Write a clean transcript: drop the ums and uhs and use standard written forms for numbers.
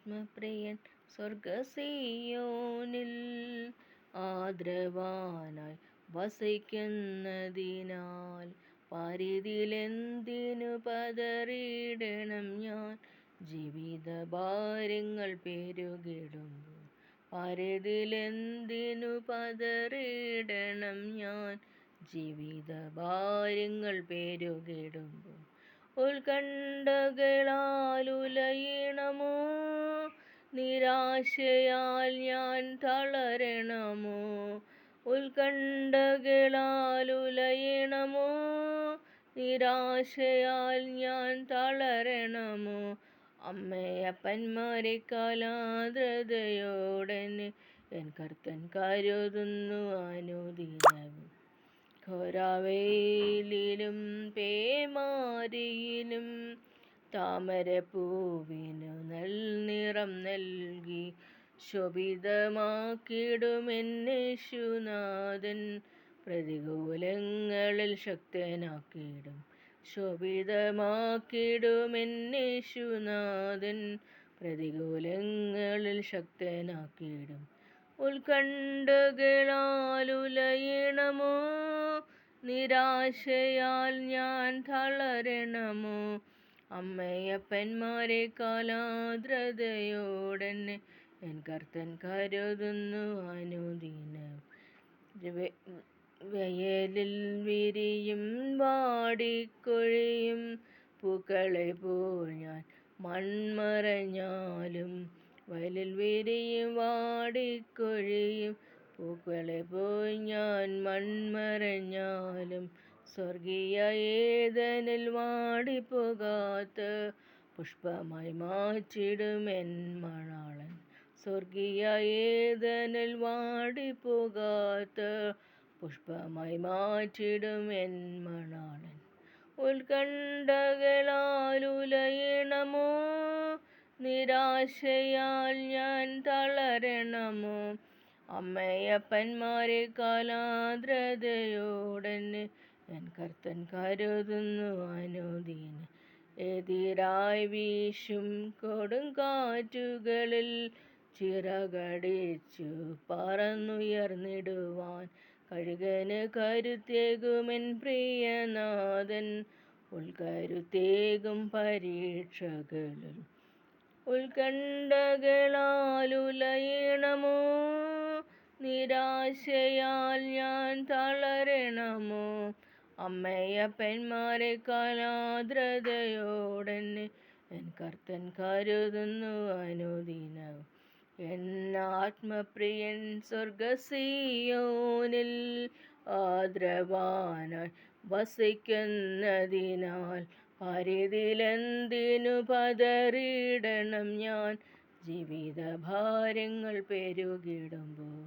ആത്മപ്രിയൻ സ്വർഗസിയോനിൽ ആദ്രവാനായി വസിക്കുന്നതിനാൽ പാരിതിലെന്തിനു പതറിയിടണം ഞാൻ ജീവിതഭാരങ്ങൾ പെരുകിടുമ്പോൾ പാരിതിലെന്തിനു പതറിയിടണം ഞാൻ ജീവിതഭാരങ്ങൾ പെരുകിടുമ്പോൾ ഉത്കണ്ഠകളാലുലയണമോ നിരാശയാൽ ഞാൻ തളരണമോ ഉത്കണ്ഠകളാലുലയണമോ നിരാശയാൽ ഞാൻ തളരണമോ അമ്മയപ്പന്മാരെക്കാൾ ആർദ്രതയോടെന്നെ എൻ കർത്തൻ കരുതുന്നു അനുദിനവും ഘോരവെയിലിലും പേമാരിയിലും താമരപ്പൂവിനു നൽനിറം നൽകി ശോഭിതമാക്കിടുമെന്നേശുനാഥൻ പ്രതികൂലങ്ങളിൽ ശക്തനാക്കിടും ശോഭിതമാക്കിടുമെന്നേശുനാഥൻ പ്രതികൂലങ്ങളിൽ ശക്തനാക്കിടും ഉത്കണ്ഠകളാലുലയണമോ നിരാശയാൽ ഞാൻ തളരണമോ അമ്മയപ്പന്മാരെക്കാൾ ആർദ്രതയോടെന്നെ എൻ കർത്തൻ കരുതുന്നു അനുദിനം വയലിൽ വിരിയും വാടിക്കൊഴിയും പൂക്കളെ പോൽ ഞാൻ മൺമറഞ്ഞാലും വയലിൽ വിരിയും വാടിക്കൊഴിയും പൂക്കളെ പോൽ ഞാൻ മൺമറഞ്ഞാലും സ്വർഗീയ ഏദനിൽ വാടിപ്പോകാത്ത പുഷ്പമായി മാറ്റിടുമെൻ മണാളൻ സ്വർഗീയ ഏദനിൽ വാടിപ്പോകാത്ത പുഷ്പമായി മാറ്റിടുമെൻ മണാളൻ ഉത്കണ്ഠകളാലുലയണമോ നിരാശയാൽ ഞാൻ തളരണമോ അമ്മയപ്പന്മാരെക്കാൾ ആർദ്രതയോടെന്നെ എൻ കർത്തൻ കരുതുന്നു അനുദിനം എതിരായി വീശും കൊടുങ്കാറ്റുകളിൽ ചിറകടിച്ചു പറന്നുയർന്നിടുവാൻ കഴുകന് കരുത്തേകുമെൻ പ്രിയനാഥൻ ഉൾക്കരുത്തേകും പരീക്ഷകളിൽ ഉത്കണ്ഠകളാലുലയണമോ നിരാശയാൽ ഞാൻ തളരണമോ അമ്മയപ്പന്മാരെക്കാൾ ആർദ്രതയോടെന്നെ എൻ കർത്തൻ കരുതുന്നു അനുദിനവും എന്നാത്മപ്രിയൻ സ്വർഗസിയോനിൽ ആദ്രവാനായി വസിക്കുന്നതിനാൽ പാരിതിലെന്തിനു പതറിയിടണം ഞാൻ ജീവിതഭാരങ്ങൾ പെരുകിടുമ്പോൾ